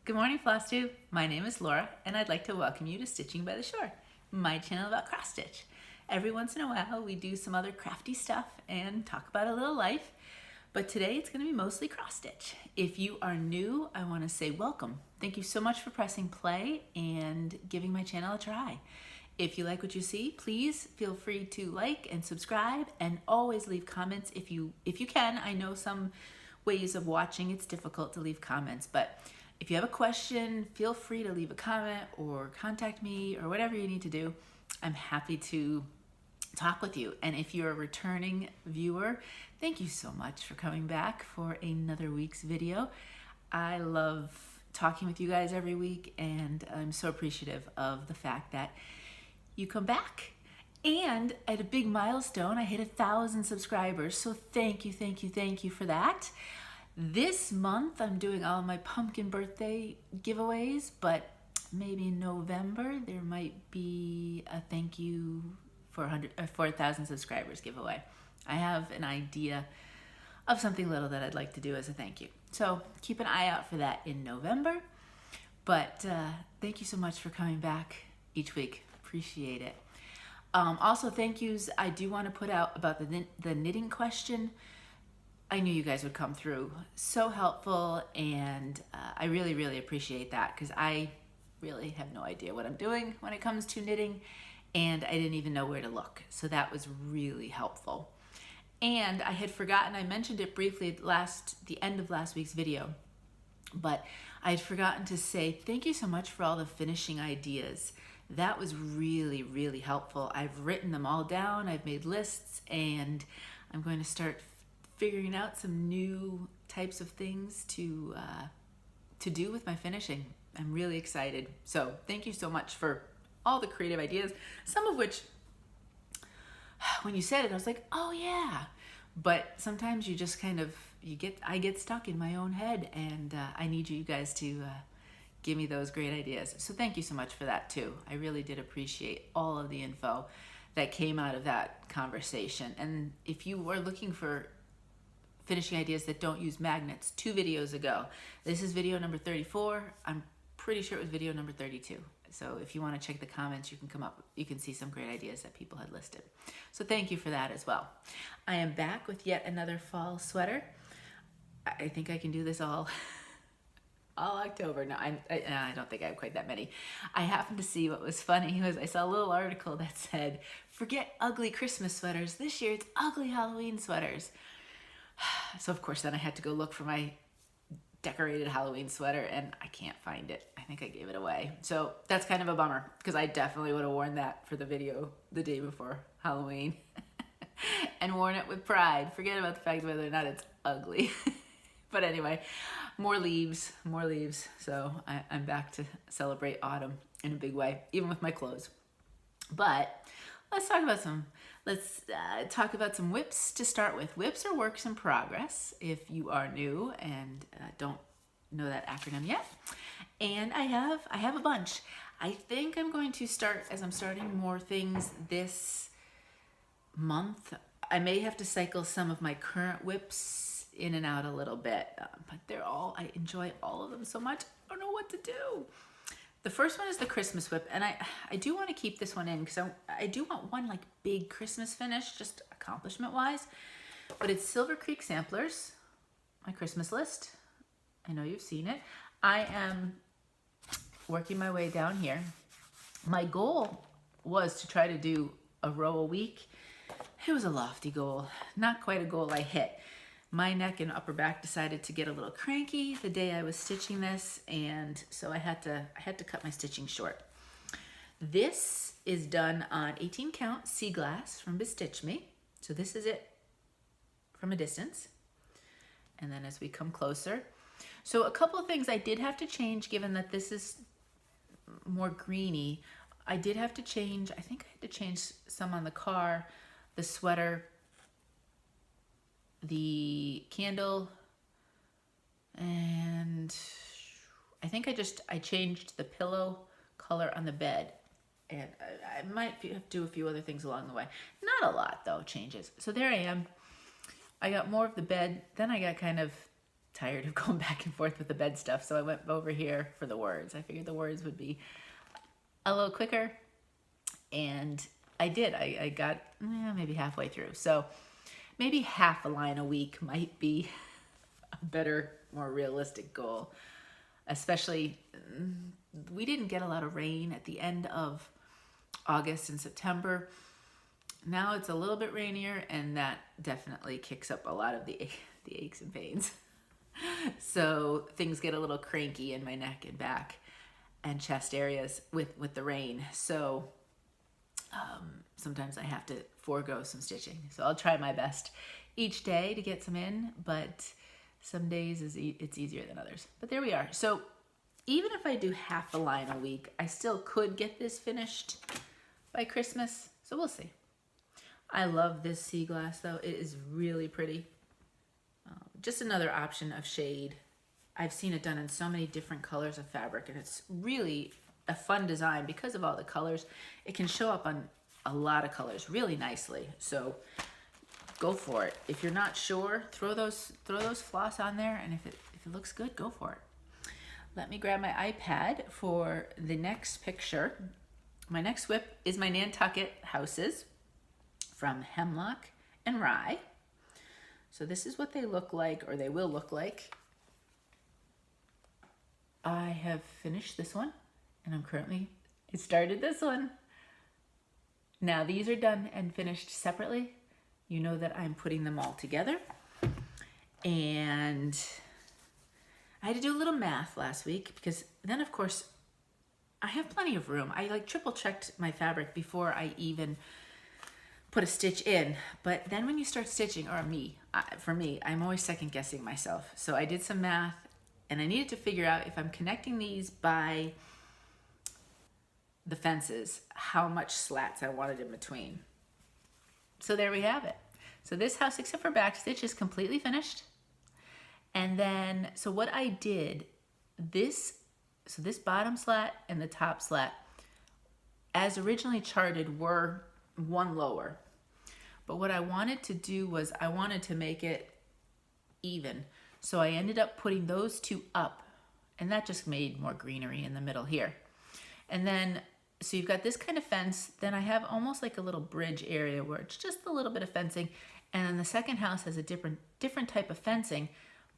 Good morning, Flosstube. My name is Laura, and I'd like to welcome you to Stitching by the Shore, my channel about cross stitch. Every once in a while, we do some other crafty stuff and talk about a little life, but today it's going to be mostly cross stitch. If you are new, I want to say welcome. Thank you so much for pressing play and giving my channel a try. If you like what you see, please feel free to like and subscribe, and always leave comments if you can. I know some ways of watching it's difficult to leave comments, but if you have a question, feel free to leave a comment or contact me or whatever you need to do. I'm happy to talk with you. And if you're a returning viewer, thank you so much for coming back for another week's video. I love talking with you guys every week, and I'm so appreciative of the fact that you come back. And I had a big milestone. I hit 1,000 subscribers, so thank you for that. This month I'm doing all my pumpkin birthday giveaways, but maybe in November there might be a thank you for 1,000 subscribers giveaway. I have an idea of something little that I'd like to do as a thank you. So keep an eye out for that in November. But thank you so much for coming back each week. Appreciate it. Also, thank yous I do want to put out about the knitting question. I knew you guys would come through. So helpful, and I really appreciate that, because I really have no idea what I'm doing when it comes to knitting, and I didn't even know where to look. So that was really helpful. And I had forgotten, I mentioned it briefly at the end of last week's video, but I had forgotten to say thank you so much for all the finishing ideas. That was really helpful. I've written them all down, I've made lists, and I'm going to start figuring out some new types of things to do with my finishing. I'm really excited. So thank you so much for all the creative ideas, some of which, when you said it, I was like, oh yeah. But sometimes you just kind of, I get stuck in my own head, and I need you guys to give me those great ideas. So thank you so much for that too. I really did appreciate all of the info that came out of that conversation. And if you were looking for finishing ideas that don't use magnets, 2 videos ago. This is video number 34. I'm pretty sure it was video number 32. So if you want to check the comments, you can see some great ideas that people had listed. So thank you for that as well. I am back with yet another fall sweater. I think I can do this all October. No, I don't think I have quite that many. I happened to see what was funny was I saw a little article that said, forget ugly Christmas sweaters. This year it's ugly Halloween sweaters. So of course then I had to go look for my decorated Halloween sweater, and I can't find it. I think I gave it away. So that's kind of a bummer, because I definitely would have worn that for the video the day before Halloween and worn it with pride. Forget about the fact whether or not it's ugly. But anyway, more leaves. So I'm back to celebrate autumn in a big way, even with my clothes. But let's talk about some whips to start with. Whips are works in progress if you are new and don't know that acronym yet. And I have a bunch. I think I'm going to start, as I'm starting more things this month, I may have to cycle some of my current whips in and out a little bit, but I enjoy all of them so much. I don't know what to do. The first one is the Christmas whip, and I do want to keep this one in, because I do want one like big Christmas finish, just accomplishment-wise. But it's Silver Creek Samplers, my Christmas list. I know you've seen it. I am working my way down here. My goal was to try to do a row a week. It was a lofty goal, not quite a goal I hit. My neck and upper back decided to get a little cranky the day I was stitching this, and so I had to cut my stitching short. This is done on 18 count Seaglass from Bestitchme. So this is it from a distance. And then as we come closer. So a couple of things I did have to change, given that this is more greeny. I did have to change, I think I had to change some on the car, the sweater, the candle, and I think I changed the pillow color on the bed, and I might have to do a few other things along the way. Not a lot though, changes. So there I am. I got more of the bed, then I got kind of tired of going back and forth with the bed stuff, so I went over here for the words. I figured the words would be a little quicker, and I did. I got maybe halfway through. So maybe half a line a week might be a better, more realistic goal. Especially, we didn't get a lot of rain at the end of August and September. Now it's a little bit rainier, and that definitely kicks up a lot of the aches and pains. So things get a little cranky in my neck and back and chest areas with the rain. So sometimes I have to forego some stitching. So I'll try my best each day to get some in, but some days it's easier than others. But there we are. So even if I do half a line a week, I still could get this finished by Christmas. So we'll see. I love this Seaglass though. It is really pretty. Just another option of shade. I've seen it done in so many different colors of fabric, and it's really a fun design because of all the colors. It can show up on a lot of colors really nicely. So go for it. If you're not sure, throw those floss on there, and if it looks good, go for it. Let me grab my iPad for the next picture. My next whip is my Nantucket Houses from Hemlock and Rye. So this is what they look like, or they will look like. I have finished this one, and I started this one. Now these are done and finished separately. You know that I'm putting them all together. And I had to do a little math last week, because then of course I have plenty of room. I triple checked my fabric before I even put a stitch in. But then when you start stitching, or for me, I'm always second guessing myself. So I did some math, and I needed to figure out if I'm connecting these by the fences, how much slats I wanted in between. So there we have it. So this house, except for back stitch, is completely finished. And then, so what I did, this bottom slat and the top slat, as originally charted, were one lower. But what I wanted to do was I wanted to make it even. So I ended up putting those two up, and that just made more greenery in the middle here. And then, so you've got this kind of fence, then I have almost like a little bridge area where it's just a little bit of fencing. And then the second house has a different type of fencing,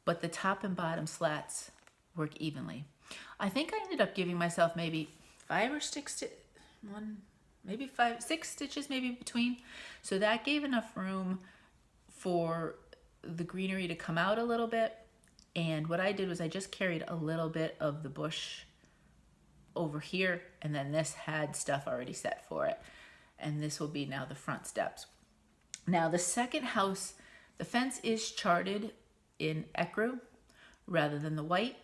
but the top and bottom slats work evenly. I think I ended up giving myself maybe 6 stitches maybe between. So that gave enough room for the greenery to come out a little bit. And what I did was I just carried a little bit of the bush over here, and then this had stuff already set for it. And this will be now the front steps. Now the second house, the fence is charted in ecru rather than the white.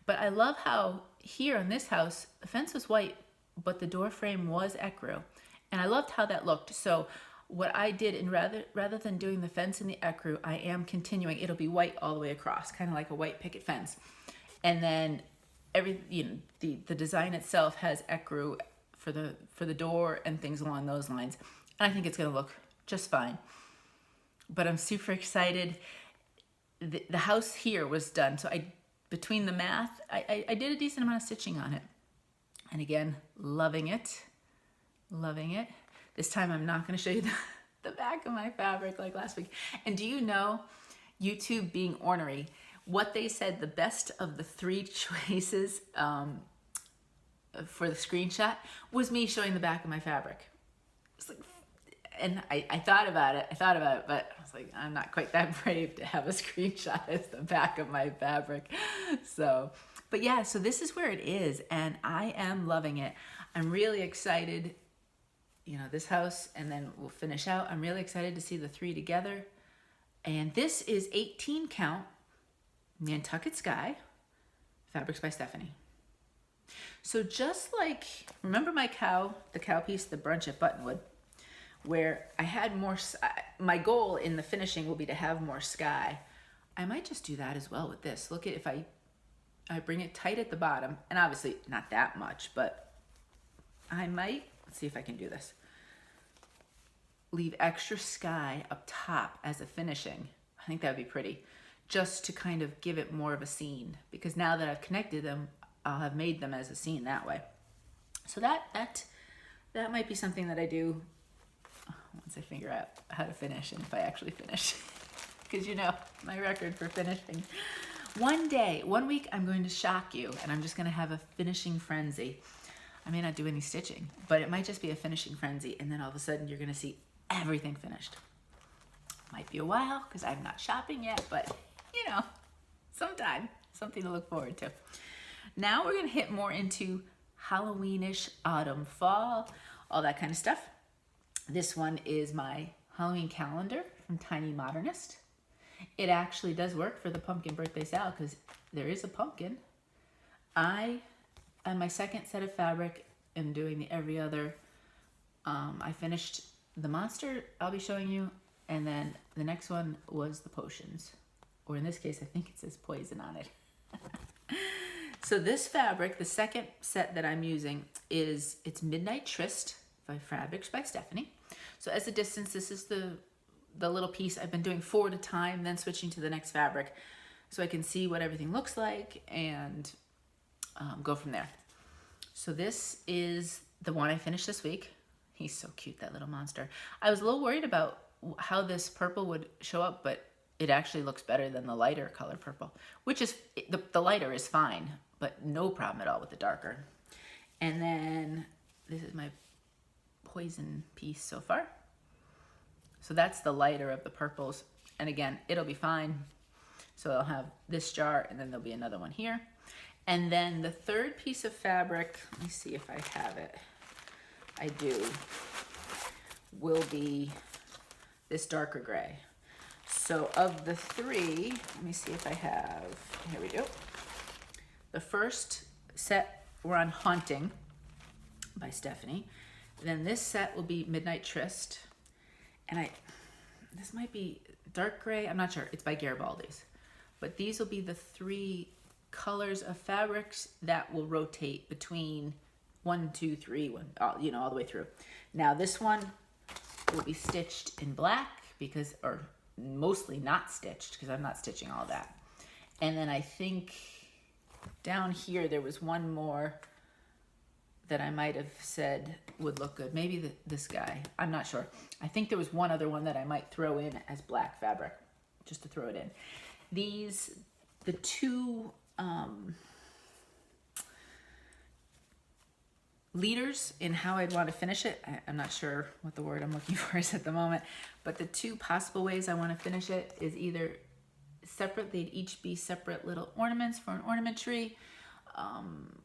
But I love how here on this house, the fence was white, but the door frame was ecru. And I loved how that looked. So what I did, and rather than doing the fence in the ecru, I am continuing. It'll be white all the way across, kind of like a white picket fence. And then the design itself has ecru for the door and things along those lines. And I think it's going to look just fine. But I'm super excited. The house here was done. So between the math, I did a decent amount of stitching on it. And again, loving it. Loving it. This time I'm not going to show you the back of my fabric like last week. And do you know, YouTube being ornery, what they said the best of the 3 choices for the screenshot was me showing the back of my fabric. It's like, and I thought about it, but I was like, I'm not quite that brave to have a screenshot as the back of my fabric. So, but yeah, so this is where it is, and I am loving it. I'm really excited, this house, and then we'll finish out. I'm really excited to see the 3 together. And this is 18 count Nantucket Sky, Fabrics by Stephanie. So just like, remember the cow piece, the brunch at Buttonwood, where I had more, my goal in the finishing will be to have more sky. I might just do that as well with this. Look at, if I bring it tight at the bottom, and obviously not that much, but I might, let's see if I can do this. Leave extra sky up top as a finishing. I think that would be pretty. just to kind of give it more of a scene, because now that I've connected them, I'll have made them as a scene that way. So that might be something that I do once I figure out how to finish, and if I actually finish. Because you know, my record for finishing. One week, I'm going to shock you, and I'm just going to have a finishing frenzy. I may not do any stitching, but it might just be a finishing frenzy, and then all of a sudden you're going to see everything finished. Might be a while, because I'm not shopping yet, but you know, sometime, something to look forward to. Now we're going to hit more into Halloweenish, autumn, fall, all that kind of stuff. This one is my Halloween calendar from Tiny Modernist. It actually does work for the pumpkin birthday sal because there is a pumpkin. On my second set of fabric, am doing the every other. I finished the monster I'll be showing you, and then the next one was the potions. Or in this case, I think it says poison on it. So this fabric, the second set that I'm using, it's Midnight Tryst by Fabrics by Stephanie. So as a distance, this is the little piece. I've been doing 4 at a time, then switching to the next fabric so I can see what everything looks like and go from there. So this is the one I finished this week. He's so cute, that little monster. I was a little worried about how this purple would show up, but it actually looks better than the lighter color purple, which is, the lighter is fine, but no problem at all with the darker. And then this is my poison piece so far. So that's the lighter of the purples. And again, it'll be fine. So I'll have this jar, and then there'll be another one here. And then the third piece of fabric, let me see if I have it. I do, will be this darker gray. So of the 3, let me see if I have, here we go. The first set we're on Haunting by Stephanie. Then this set will be Midnight Tryst. And this might be dark gray, I'm not sure, it's by Garibaldis. But these will be the 3 colors of fabrics that will rotate between 1, 2, 3, you know, all the way through. Now this one will be stitched in black or mostly not stitched because I'm not stitching all that. And then I think down here there was one more that I might have said would look good. Maybe this guy, I'm not sure. I think there was one other one that I might throw in as black fabric, just to throw it in. The 2 leaders in how I'd want to finish it, I'm not sure what the word I'm looking for is at the moment, but the 2 possible ways I want to finish it is either separate, they'd each be separate little ornaments for an ornament tree.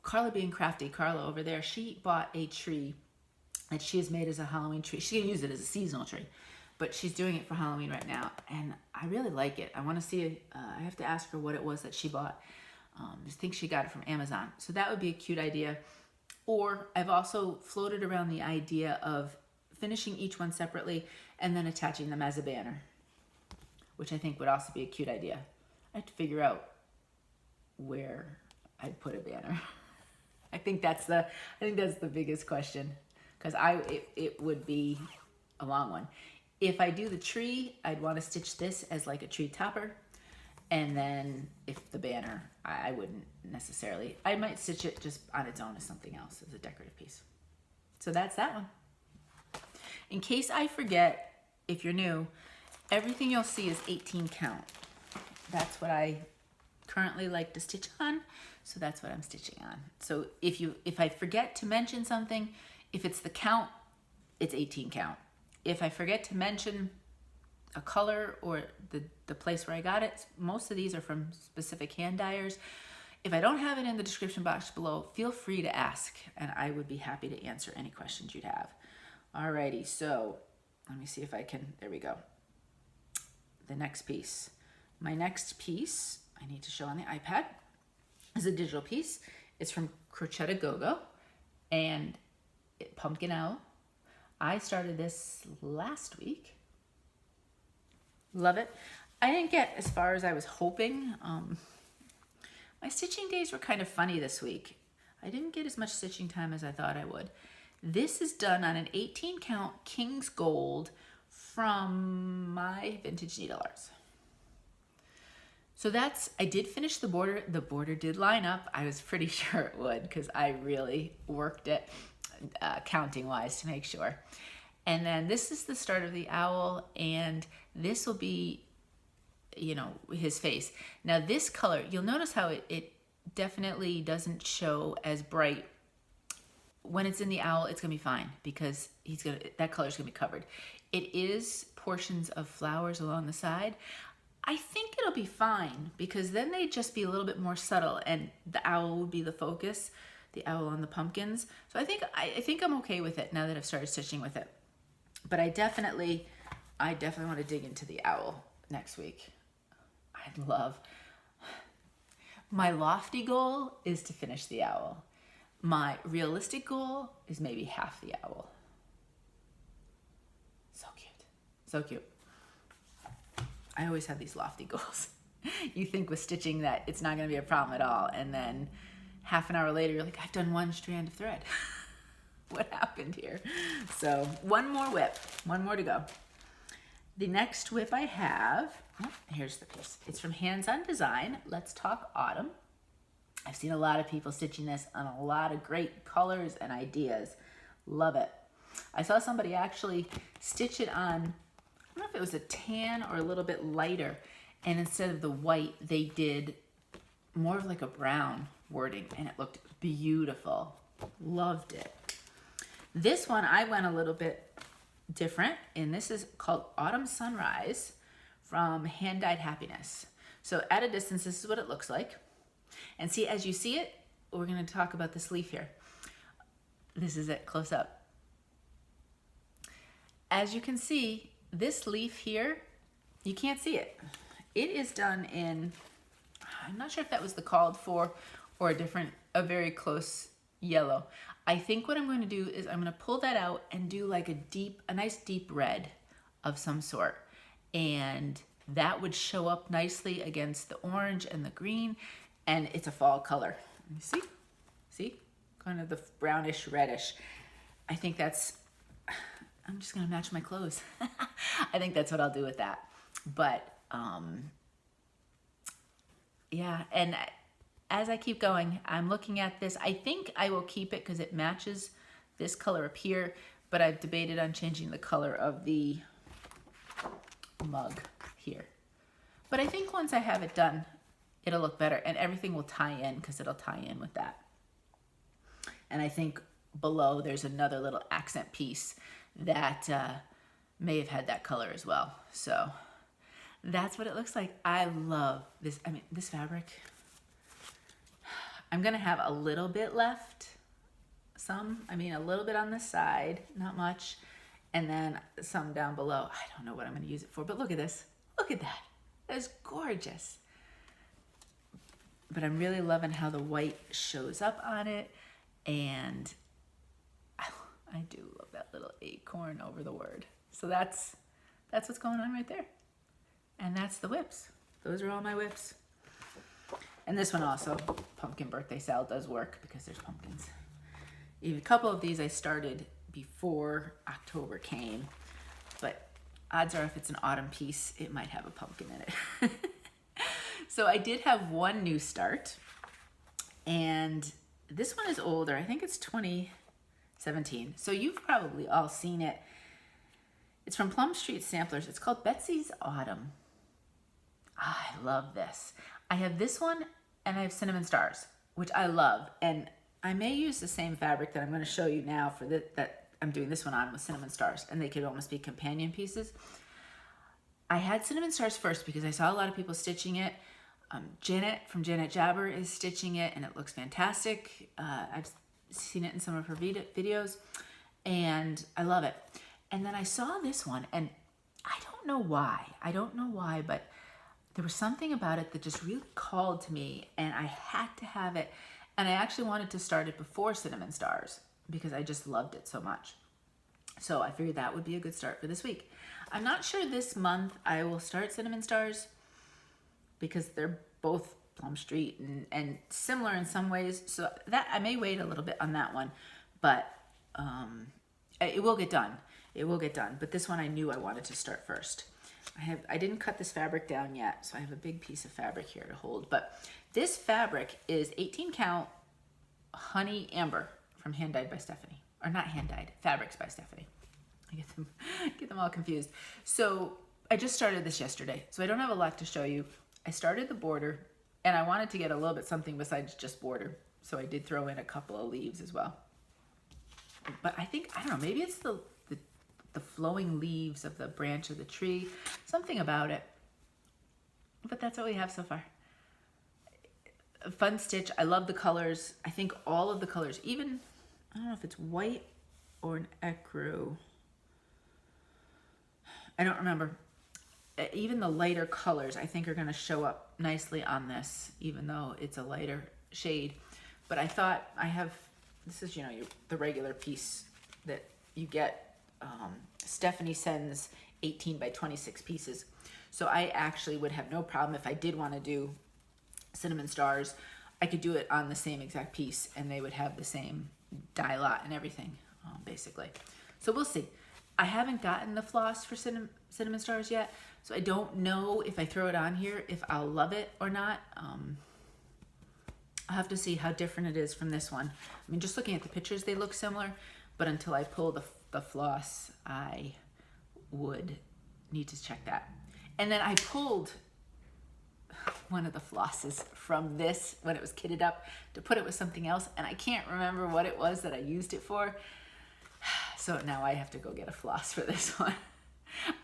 Carla being crafty, Carla over there, she bought a tree that she has made as a Halloween tree. She can use it as a seasonal tree, but she's doing it for Halloween right now, and I really like it. I want to see it. I have to ask her what it was that she bought. I think she got it from Amazon, so that would be a cute idea. Or I've also floated around the idea of finishing each one separately and then attaching them as a banner, which I think would also be a cute idea. I have to figure out where I'd put a banner. I think that's the biggest question, because it would be a long one. If I do the tree, I'd want to stitch this as like a tree topper, and then if the banner, I wouldn't necessarily. I might stitch it just on its own as something else, as a decorative piece. So that's that one. In case I forget, if you're new, everything you'll see is 18 count. That's what I currently like to stitch on, so that's what I'm stitching on. So if I forget to mention something, if it's the count, it's 18 count. If I forget to mention a color or the place where I got it, most of these are from specific hand dyers. If I don't have it in the description box below, feel free to ask, and I would be happy to answer any questions you'd have. Alrighty, so let me see if I can, there we go. The next piece. My next piece, I need to show on the iPad, is a digital piece. It's from Crocette Gogo and Pumpkin Owl. I started this last week. Love it. I didn't get as far as I was hoping. My stitching days were kind of funny this week. I didn't get as much stitching time as I thought I would. This is done on an 18 count King's Gold from my vintage Needlearts. So I did finish the border. The border did line up. I was pretty sure it would because I really worked it counting wise to make sure. And then this is the start of the owl, and this will be, you know, his face. Now this color, you'll notice how it definitely doesn't show as bright. When it's in the owl, it's gonna be fine because that color's gonna be covered. It is portions of flowers along the side. I think it'll be fine because then they'd just be a little bit more subtle and the owl would be the focus, the owl on the pumpkins. So I think I'm okay with it now that I've started stitching with it. But I definitely want to dig into the owl next week. My lofty goal is to finish the owl. My realistic goal is maybe half the owl. So cute. So cute. I always have these lofty goals. You think with stitching that it's not going to be a problem at all. And then half an hour later, you're like, I've done one strand of thread. What happened here? So one more whip, one more to go. The next whip I have, here's the piece. It's from Hands On Design. Let's Talk Autumn. I've seen a lot of people stitching this on a lot of great colors and ideas. Love it. I saw somebody actually stitch it on, I don't know if it was a tan or a little bit lighter, and instead of the white, they did more of like a brown wording, and it looked beautiful. Loved it. This one, I went a little bit different, and this is called Autumn Sunrise from Hand Dyed Happiness. So at a distance, this is what it looks like. And see, as you see it, we're going to talk about this leaf here. This is it, close up. As you can see, this leaf here, you can't see it. It is done in, I'm not sure if that was the called for or a very close yellow. I think what I'm going to do is I'm going to pull that out and do like a nice deep red of some sort. And that would show up nicely against the orange and the green. And it's a fall color. See? See? Kind of the brownish reddish. I think that's, I'm just going to match my clothes. I think that's what I'll do with that. But, yeah. And as I keep going, I'm looking at this. I think I will keep it because it matches this color up here, but I've debated on changing the color of the mug here. But I think once I have it done, it'll look better and everything will tie in because it'll tie in with that. And I think below there's another little accent piece that may have had that color as well. So that's what it looks like. I love this. I mean, this fabric. I'm gonna have a little bit left, a little bit on the side, not much, and then some down below. I don't know what I'm gonna use it for, but look at this. Look at that. That is gorgeous. But I'm really loving how the white shows up on it, and I do love that little acorn over the word. So that's what's going on right there. And that's the whips. Those are all my whips. And this one also, Pumpkin Birthday SAL, does work because there's pumpkins. Even a couple of these I started before October came, but odds are if it's an autumn piece, it might have a pumpkin in it. So I did have one new start, and this one is older. I think it's 2017. So you've probably all seen it. It's from Plum Street Samplers. It's called Betsy's Autumn. I love this. I have this one and I have Cinnamon Stars, which I love. And I may use the same fabric that I'm going to show you now for that I'm doing this one on with Cinnamon Stars, and they could almost be companion pieces. I had Cinnamon Stars first because I saw a lot of people stitching it. Janet from Janet Jabber is stitching it and it looks fantastic. I've seen it in some of her videos and I love it. And then I saw this one and I don't know why, but there was something about it that just really called to me and I had to have it. And I actually wanted to start it before Cinnamon Stars because I just loved it so much. So I figured that would be a good start for this week. I'm not sure this month I will start Cinnamon Stars because they're both Plum Street and similar in some ways. So that I may wait a little bit on that one, but it will get done. It will get done. But this one I knew I wanted to start first. I didn't cut this fabric down yet, so I have a big piece of fabric here to hold. But this fabric is 18 count honey amber from Hand Dyed by Stephanie, or not Hand Dyed, Fabrics by Stephanie. I get them all confused. So I just started this yesterday, so I don't have a lot to show you. I started the border, and I wanted to get a little bit something besides just border, so I did throw in a couple of leaves as well. But I think, I don't know, maybe it's the flowing leaves of the branch of the tree, something about it. But that's what we have so far. A fun stitch. I love the colors. I think all of the colors, even, I don't know if it's white or an ecru. I don't remember. Even the lighter colors I think are going to show up nicely on this, even though it's a lighter shade. But I thought I have, this is, you know, the regular piece that you get. Stephanie sends 18 by 26 pieces. So I actually would have no problem if I did want to do cinnamon stars. I could do it on the same exact piece and they would have the same dye lot and everything, basically. So we'll see. I haven't gotten the floss for cinnamon stars yet, so I don't know if I throw it on here, if I'll love it or not. I'll have to see how different it is from this one. I mean, just looking at the pictures, they look similar, but until I pull the floss, I would need to check that. And then I pulled one of the flosses from this when it was kitted up to put it with something else, and I can't remember what it was that I used it for. So now I have to go get a floss for this one.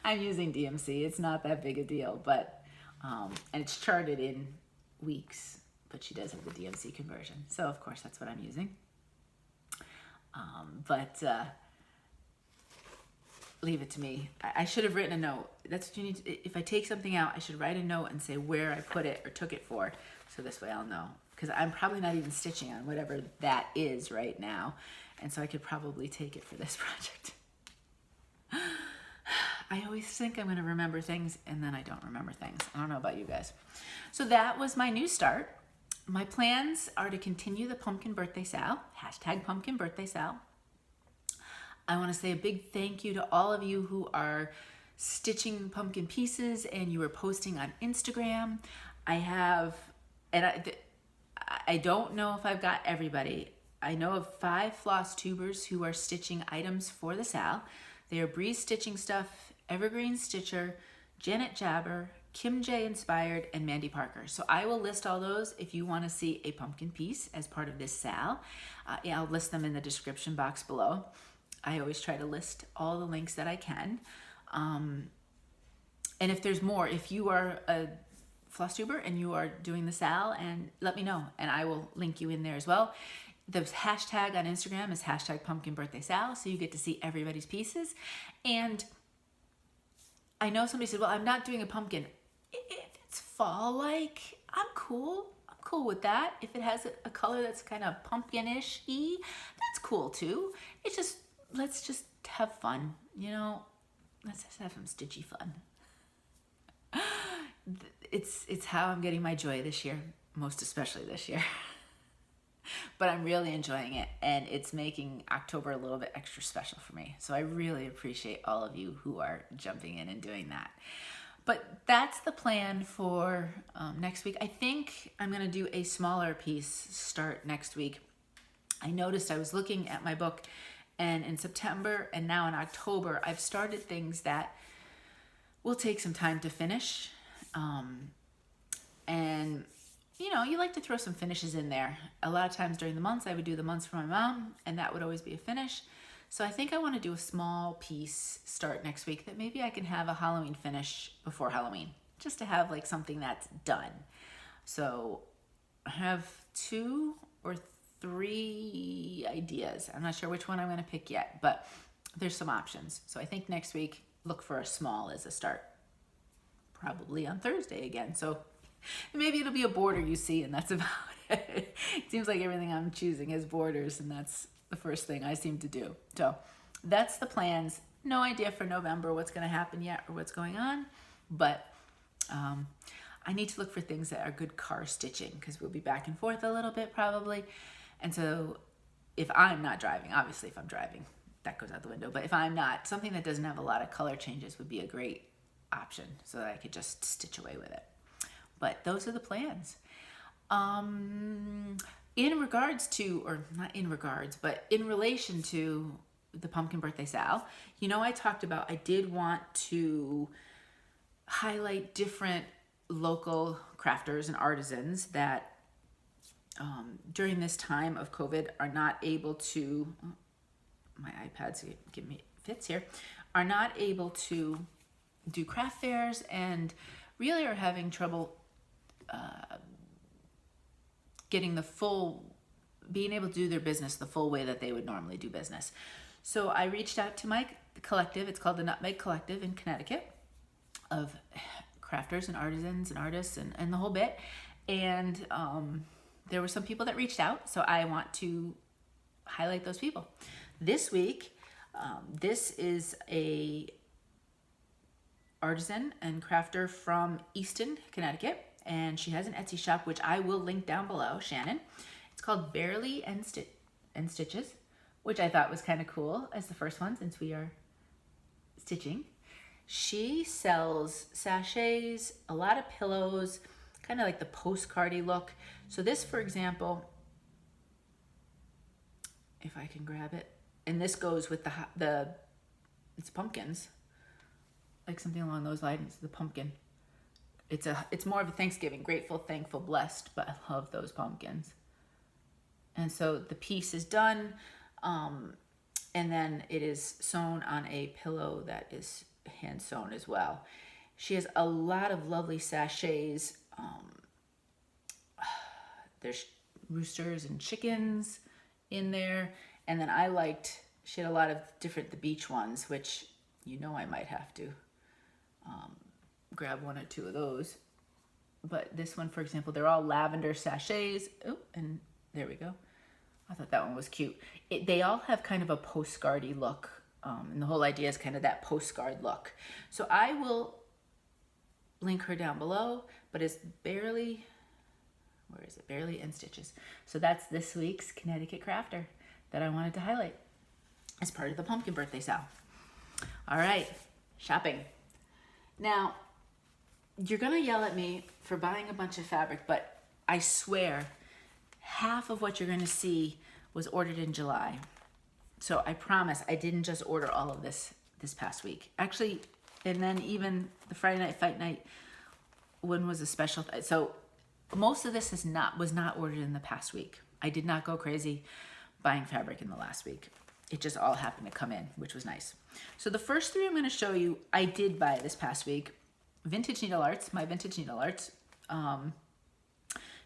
I'm using DMC. It's not that big a deal, but and it's charted in weeks, but she does have the DMC conversion. So of course that's what I'm using. Leave it to me. I should have written a note. That's what you need to, if I take something out, I should write a note and say where I put it or took it for. So this way I'll know. Because I'm probably not even stitching on whatever that is right now. And so I could probably take it for this project. I always think I'm going to remember things and then I don't remember things. I don't know about you guys. So that was my new start. My plans are to continue the Pumpkin Birthday Sal, hashtag Pumpkin Birthday Sal. I want to say a big thank you to all of you who are stitching pumpkin pieces and you are posting on Instagram. I have, and I don't know if I've got everybody. I know of 5 floss tubers who are stitching items for the Sal. They are Breeze Stitching Stuff, Evergreen Stitcher, Janet Jabber, Kim J Inspired, and Mandy Parker. So I will list all those if you want to see a pumpkin piece as part of this Sal. I'll list them in the description box below. I always try to list all the links that I can. And if there's more, if you are a floss tuber and you are doing the Sal, and let me know and I will link you in there as well. The hashtag on Instagram is hashtag Pumpkin Birthday Sal, so you get to see everybody's pieces. And I know somebody said, well, I'm not doing a pumpkin. If it's fall-like, I'm cool. I'm cool with that. If it has a color that's kind of pumpkinish-y, that's cool too. It's just, let's just have fun, you know? Let's just have some stitchy fun. It's how I'm getting my joy this year, most especially this year. But I'm really enjoying it, and it's making October a little bit extra special for me. So I really appreciate all of you who are jumping in and doing that. But that's the plan for next week. I think I'm going to do a smaller piece start next week. I noticed I was looking at my book, and in September and now in October, I've started things that will take some time to finish. And you know, you like to throw some finishes in there. A lot of times during the months, I would do the months for my mom, and that would always be a finish. So I think I want to do a small piece start next week that maybe I can have a Halloween finish before Halloween, just to have like something that's done. So I have 2 or 3 ideas. I'm not sure which one I'm going to pick yet, but there's some options. So I think next week, look for a small as a start. Probably on Thursday again. So maybe it'll be a border you see, and that's about it. It seems like everything I'm choosing is borders, and that's the first thing I seem to do. So that's the plans. No idea for November what's going to happen yet or what's going on, but I need to look for things that are good car stitching because we'll be back and forth a little bit probably. And so if I'm not driving, obviously if I'm driving, that goes out the window. But if I'm not, something that doesn't have a lot of color changes would be a great option so that I could just stitch away with it. But those are the plans. In regards to, or not in regards, but in relation to the Pumpkin Birthday SAL, you know, I talked about I did want to highlight different local crafters and artisans that during this time of COVID are not able to, my iPad's give me fits here, are not able to do craft fairs and really are having trouble getting being able to do their business the full way that they would normally do business. So I reached out to my collective. It's called the Nutmeg Collective in Connecticut, of crafters and artisans and artists and the whole bit. And there were some people that reached out, so I want to highlight those people. This week, this is a artisan and crafter from Easton, Connecticut, and she has an Etsy shop, which I will link down below, Shannon. It's called Barely and Stitches, which I thought was kind of cool as the first one since we are stitching. She sells sachets, a lot of pillows, kind of like the postcardy look. So this, for example, if I can grab it, and this goes with it's pumpkins, like something along those lines, the pumpkin. It's more of a Thanksgiving, grateful, thankful, blessed, but I love those pumpkins. And so the piece is done, and then it is sewn on a pillow that is hand sewn as well. She has a lot of lovely sachets. There's roosters and chickens in there. And then she had a lot of the beach ones, which, you know, I might have to grab one or two of those. But this one, for example, they're all lavender sachets. Oh, and there we go. I thought that one was cute. They all have kind of a postcardy look. And the whole idea is kind of that postcard look. So I will link her down below, but it's Barely and Stitches. So that's this week's Connecticut crafter that I wanted to highlight as part of the Pumpkin Birthday SAL. All right, shopping. Now, you're gonna yell at me for buying a bunch of fabric, but I swear half of what you're gonna see was ordered in July. So I promise I didn't just order all of this past week. Actually, and then even the Friday Night Fight Night one was a special. So most of this was not ordered in the past week. I did not go crazy buying fabric in the last week. It just all happened to come in, which was nice. So the first three I'm going to show you, I did buy this past week. Vintage Needlearts, my Vintage Needlearts.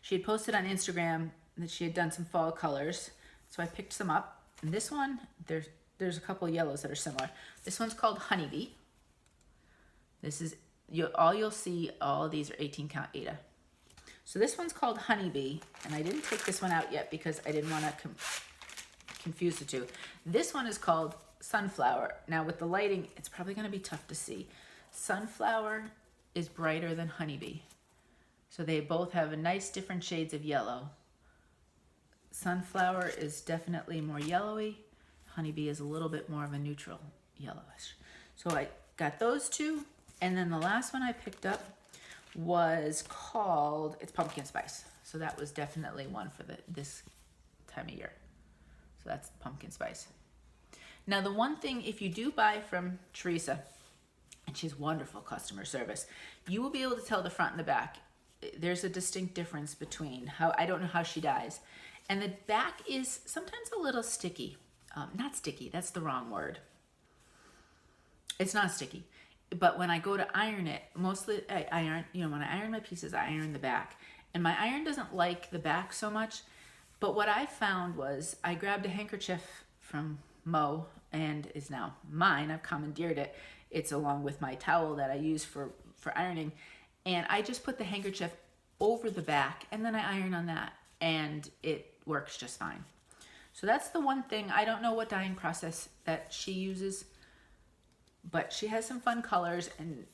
She had posted on Instagram that she had done some fall colors, so I picked some up. And this one, there's a couple of yellows that are similar. This one's called Honeybee. This is, you'll see all of these are 18 count Aida. So this one's called Honeybee, and I didn't take this one out yet because I didn't want to confuse the two. This one is called Sunflower. Now with the lighting, it's probably going to be tough to see. Sunflower is brighter than Honeybee. So they both have a nice different shades of yellow. Sunflower is definitely more yellowy. Honeybee is a little bit more of a neutral yellowish. So I got those two. And then the last one I picked up was called, it's Pumpkin Spice. So that was definitely one for this time of year. So that's Pumpkin Spice. Now the one thing, if you do buy from Teresa, and she has wonderful customer service, you will be able to tell the front and the back. There's a distinct difference between I don't know how she dyes. And the back is sometimes a little sticky. Not sticky, that's the wrong word. It's not sticky. But when I go to iron it, mostly I iron, when I iron my pieces, I iron the back. And my iron doesn't like the back so much. But what I found was I grabbed a handkerchief from Mo, and is now mine. I've commandeered it. It's along with my towel that I use for ironing. And I just put the handkerchief over the back, and then I iron on that. And it works just fine. So that's the one thing. I don't know what dyeing process that she uses, but she has some fun colors, and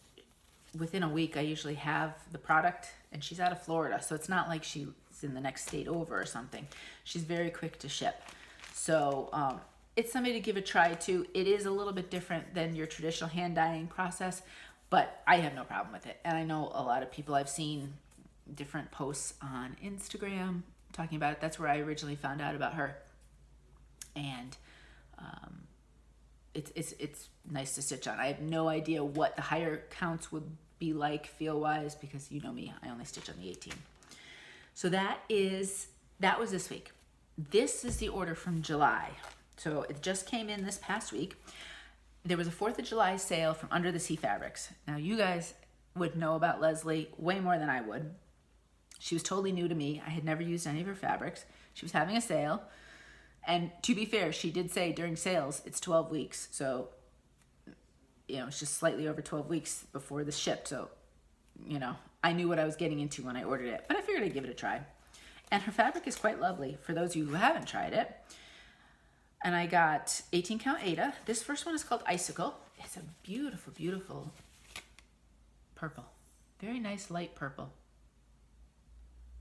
within a week I usually have the product, and she's out of Florida, so it's not like she's in the next state over or something. She's very quick to ship. So it's something to give a try to. It is a little bit different than your traditional hand dyeing process, But I have no problem with it. And I know a lot of people, I've seen different posts on Instagram talking about it. That's where I originally found out about her. And it's nice to stitch on. I have no idea what the higher counts would be like feel-wise, because you know me, I only stitch on the 18. So that was this week. This is the order from July. So it just came in this past week. There was a 4th of July sale from Under the Sea Fabrics. Now you guys would know about Leslie way more than I would. She was totally new to me. I had never used any of her fabrics. She was having a sale. And to be fair, she did say during sales, it's 12 weeks. So, you know, it's just slightly over 12 weeks before the ship. So, you know, I knew what I was getting into when I ordered it. But I figured I'd give it a try. And her fabric is quite lovely for those of you who haven't tried it. And I got 18 count Aida. This first one is called Icicle. It's a beautiful, beautiful purple. Very nice light purple.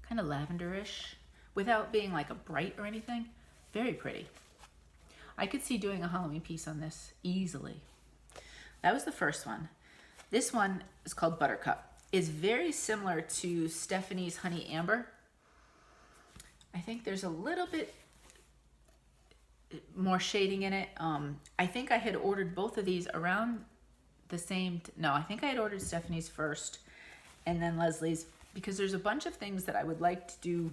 Kind of lavenderish without being like a bright or anything. Very pretty. I could see doing a Halloween piece on this easily. That was the first one. This one is called Buttercup. It's very similar to Stephanie's Honey Amber. I think there's a little bit more shading in it. I think I had ordered both of these around the same, no, I think I had ordered Stephanie's first and then Leslie's, because there's a bunch of things that I would like to do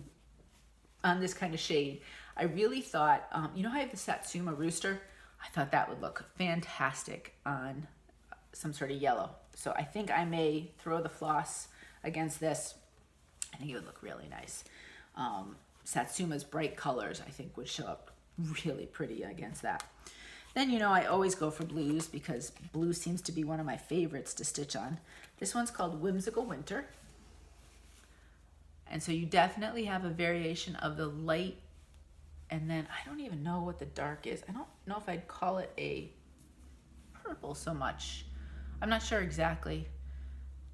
on this kind of shade. I really thought, you know how I have the Satsuma Rooster? I thought that would look fantastic on some sort of yellow. So I think I may throw the floss against this. I think it would look really nice. Satsuma's bright colors, I think, would show up really pretty against that. Then, you know, I always go for blues because blue seems to be one of my favorites to stitch on. This one's called Whimsical Winter. And so you definitely have a variation of the light, and then I don't even know what the dark is. I don't know if I'd call it a purple so much. I'm not sure exactly,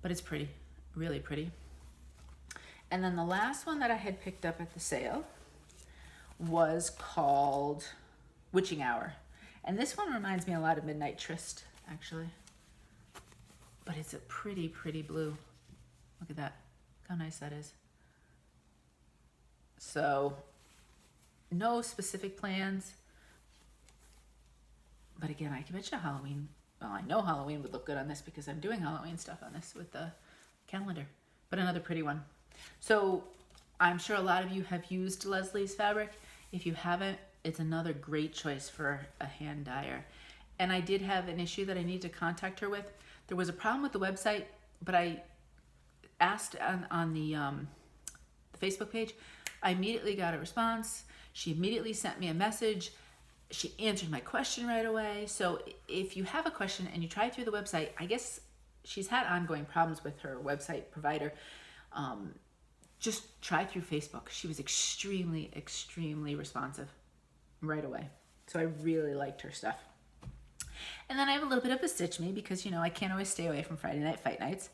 but it's pretty, really pretty. And then the last one that I had picked up at the sale was called Witching Hour. And this one reminds me a lot of Midnight Tryst, actually. But it's a pretty, pretty blue. Look at that, how nice that is. So, no specific plans. But again, I can bet you Halloween, well, I know Halloween would look good on this because I'm doing Halloween stuff on this with the calendar. But another pretty one. So, I'm sure a lot of you have used Leslie's fabric. If you haven't, it's another great choice for a hand dyer. And I did have an issue that I need to contact her with. There was a problem with the website, but I asked on the Facebook page. I immediately got a response. She immediately sent me a message. She answered my question right away. So if you have a question and you try through the website, I guess she's had ongoing problems with her website provider. Just try through Facebook. She was extremely, extremely responsive right away. So I really liked her stuff. And then I have a little bit of Bestitchme because, you know, I can't always stay away from Friday Night Fight Nights.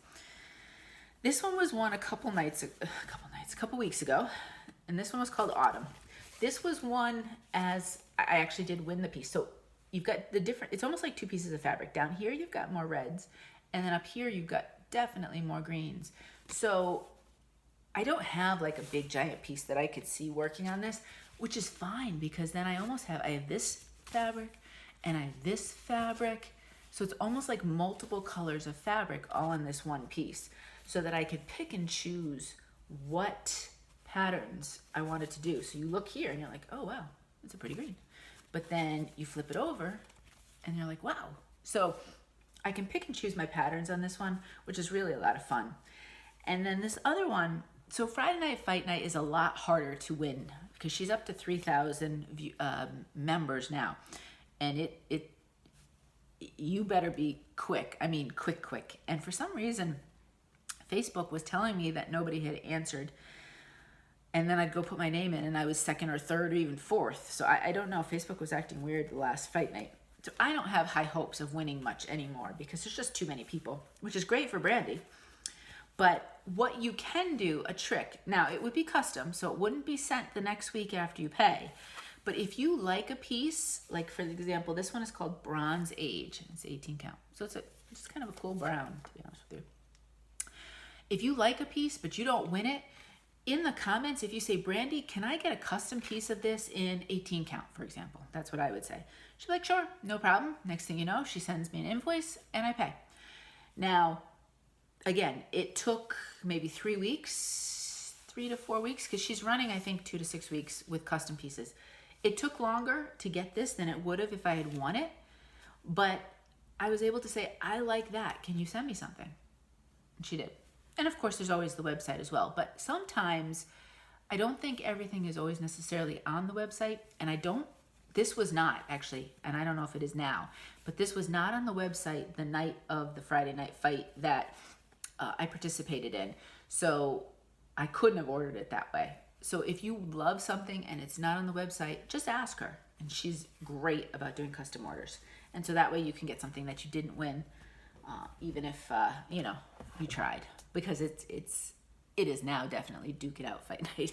This one was won a couple weeks ago. And this one was called Autumn. This was one as I actually did win the piece. So you've got the different, it's almost like two pieces of fabric. Down here, you've got more reds. And then up here, you've got definitely more greens. So I don't have like a big giant piece that I could see working on this, which is fine because then I have this fabric and I have this fabric. So it's almost like multiple colors of fabric all in this one piece so that I could pick and choose what patterns I wanted to do. So you look here and you're like, oh wow, that's a pretty green. But then you flip it over and you're like, wow. So I can pick and choose my patterns on this one, which is really a lot of fun. And then this other one, so Friday Night Fight Night is a lot harder to win because she's up to 3,000 members now. And you better be quick. I mean, quick. And for some reason, Facebook was telling me that nobody had answered. And then I'd go put my name in and I was second or third or even fourth. So I don't know. Facebook was acting weird the last fight night. So I don't have high hopes of winning much anymore because there's just too many people, which is great for Brandy. But what you can do, a trick, now it would be custom, so it wouldn't be sent the next week after you pay. But if you like a piece, like for example, this one is called Bronze Age, and it's 18 count. So it's kind of a cool brown, to be honest with you. If you like a piece, but you don't win it, in the comments, if you say, Brandy, can I get a custom piece of this in 18 count, for example? That's what I would say. She'd be like, sure, no problem. Next thing you know, she sends me an invoice and I pay. Now, again, it took maybe 3 weeks, 3 to 4 weeks, because she's running, I think, 2 to 6 weeks with custom pieces. It took longer to get this than it would have if I had won it, but I was able to say, I like that. Can you send me something? And she did. And of course, there's always the website as well. But sometimes I don't think everything is always necessarily on the website. And this was not actually, and I don't know if it is now, but this was not on the website the night of the Friday night fight that I participated in. So I couldn't have ordered it that way. So if you love something and it's not on the website, just ask her. And she's great about doing custom orders. And so that way you can get something that you didn't win, even if, you tried. Because it is now definitely Duke It Out fight night.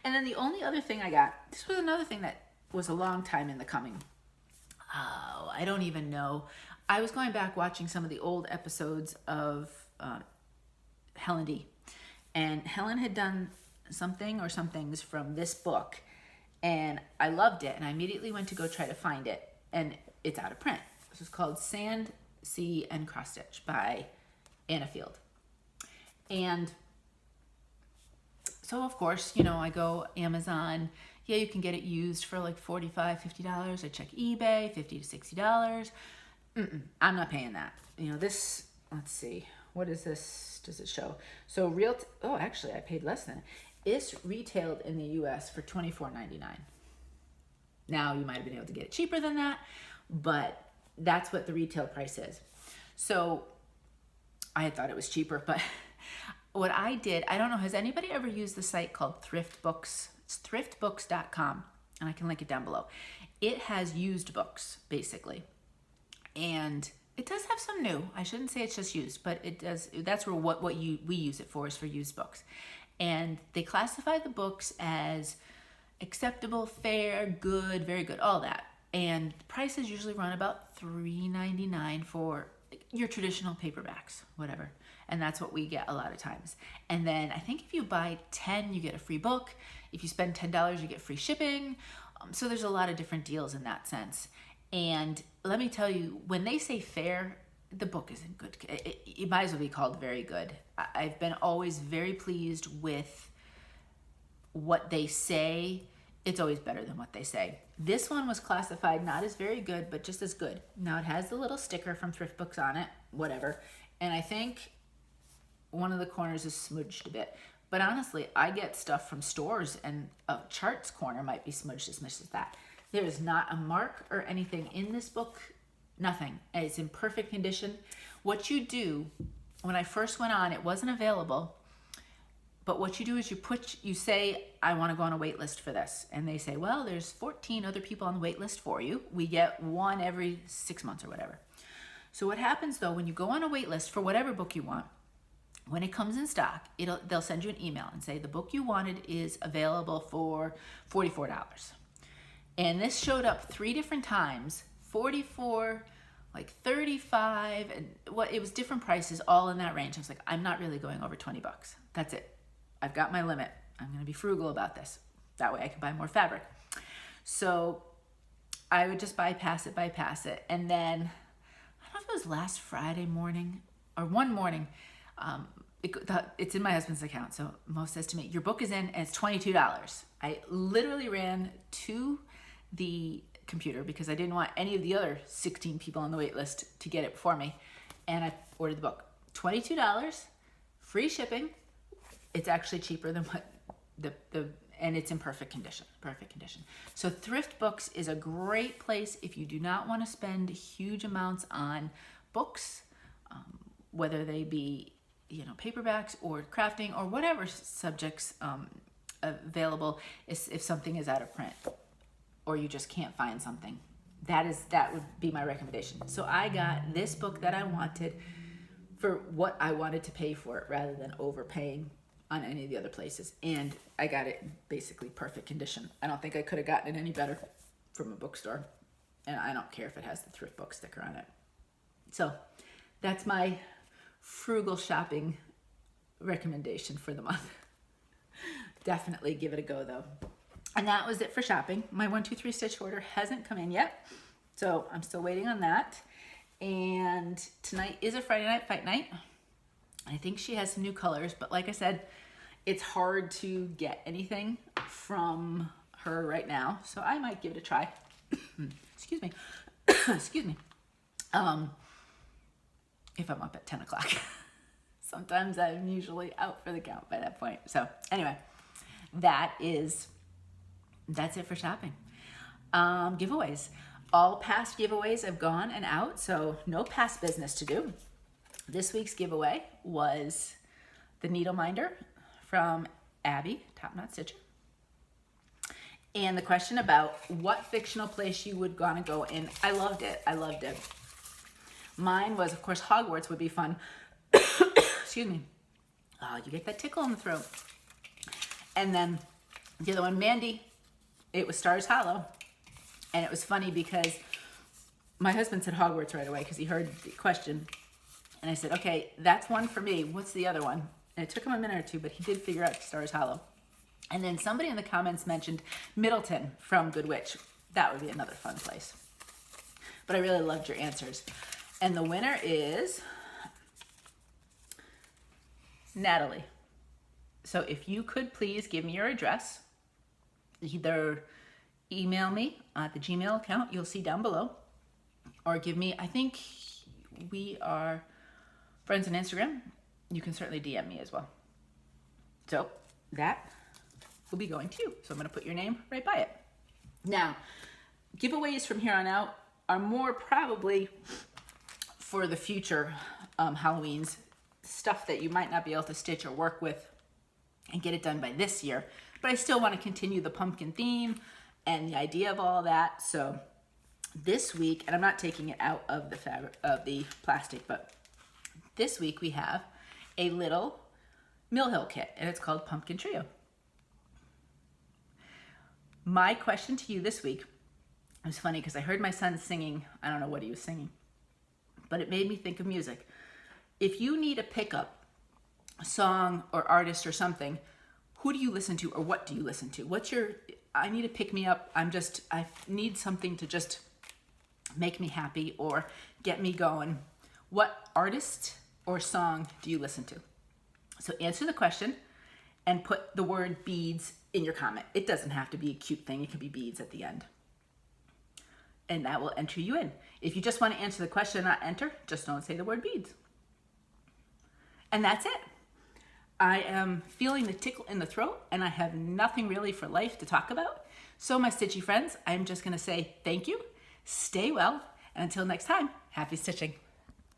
And then the only other thing I got, this was another thing that was a long time in the coming. Oh, I don't even know. I was going back watching some of the old episodes of Helen D. And Helen had done something or some things from this book. And I loved it. And I immediately went to go try to find it. And it's out of print. This is called Sand, Sea, and Cross Stitch by Anna Field. And so, of course, I go Amazon. Yeah, you can get it used for like $45, $50. I check eBay, $50 to $60. I'm not paying that. This, let's see. What is this? Does it show? So actually, I paid less than it. It's retailed in the U.S. for $24.99. Now, you might have been able to get it cheaper than that, but that's what the retail price is. So I had thought it was cheaper, but what I did, I don't know, has anybody ever used the site called Thrift Books? It's thriftbooks.com, and I can link it down below. It has used books, basically. And it does have some new. I shouldn't say it's just used, but it does. That's where we use it for, is for used books. And they classify the books as acceptable, fair, good, very good, all that. And prices usually run about $3.99 for your traditional paperbacks, whatever. And that's what we get a lot of times. And then I think if you buy 10, you get a free book. If you spend $10, you get free shipping. So there's a lot of different deals in that sense. And let me tell you, when they say fair, the book isn't good. It might as well be called very good. I've been always very pleased with what they say. It's always better than what they say. This one was classified not as very good, but just as good. Now it has the little sticker from Thrift Books on it, whatever. And I think one of the corners is smudged a bit. But honestly, I get stuff from stores and a charts corner might be smudged as much as that. There is not a mark or anything in this book, nothing. It's in perfect condition. What you do, when I first went on, it wasn't available. But what you do is you say, I want to go on a wait list for this. And they say, well, there's 14 other people on the wait list for you. We get one every 6 months or whatever. So what happens though, when you go on a wait list for whatever book you want, when it comes in stock, they'll send you an email and say the book you wanted is available for $44. And this showed up 3 different times, 44, like 35, and it was different prices, all in that range. I was like, I'm not really going over 20 bucks. That's it. I've got my limit. I'm going to be frugal about this. That way I can buy more fabric. So I would just bypass it. And then, I don't know if it was last Friday morning or one morning, it's in my husband's account. So Mo says to me, your book is in and it's $22. I literally ran to the computer because I didn't want any of the other 16 people on the wait list to get it before me. And I ordered the book. $22, free shipping. It's actually cheaper than what and it's in perfect condition. So Thrift Books is a great place if you do not want to spend huge amounts on books, whether they be, paperbacks or crafting or whatever subjects available. If something is out of print or you just can't find something, that would be my recommendation. So I got this book that I wanted for what I wanted to pay for it rather than overpaying on any of the other places. And I got it in basically perfect condition. I don't think I could have gotten it any better from a bookstore. And I don't care if it has the thrift book sticker on it. So that's my frugal shopping recommendation for the month. Definitely give it a go though. And that was it for shopping. My 1, 2, 3 stitch order hasn't come in yet, so I'm still waiting on that. And tonight is a Friday night fight night. I think she has some new colors, but like I said, it's hard to get anything from her right now, so I might give it a try. Excuse me. Excuse me. If I'm up at 10 o'clock. Sometimes I'm usually out for the count by that point. So anyway, that's it for shopping. Giveaways. All past giveaways have gone and out, so no past business to do. This week's giveaway was the needle minder from Abby, Top Knot Stitcher. And the question about what fictional place you would want to go in. I loved it. I loved it. Mine was, of course, Hogwarts would be fun. Excuse me. Oh, you get that tickle in the throat. And then the other one, Mandy, it was Stars Hollow. And it was funny because my husband said Hogwarts right away because he heard the question. And I said, okay, that's one for me. What's the other one? And it took him a minute or two, but he did figure out Stars Hollow. And then somebody in the comments mentioned Middleton from Good Witch. That would be another fun place. But I really loved your answers. And the winner is Natalie. So if you could please give me your address, either email me at the Gmail account you'll see down below, or give me, I think we are friends on Instagram. You can certainly DM me as well. So that will be going to you. So I'm going to put your name right by it. Now, giveaways from here on out are more probably for the future Halloweens, stuff that you might not be able to stitch or work with and get it done by this year. But I still want to continue the pumpkin theme and the idea of all that. So this week, and I'm not taking it out of the fabric of the plastic, but this week we have a little Mill Hill kit, and it's called Pumpkin Trio. My question to you this week, it was funny because I heard my son singing. I don't know what he was singing, but it made me think of music. If you need a pickup, a song or artist or something, who do you listen to or what do you listen to? I need to pick me up. I need something to just make me happy or get me going. What artist or song do you listen to? So answer the question and put the word beads in your comment. It doesn't have to be a cute thing. It could be beads at the end. And that will enter you in. If you just want to answer the question and not enter, just don't say the word beads. And that's it. I am feeling the tickle in the throat and I have nothing really for life to talk about. So my stitchy friends, I'm just going to say thank you, stay well, and until next time, happy stitching.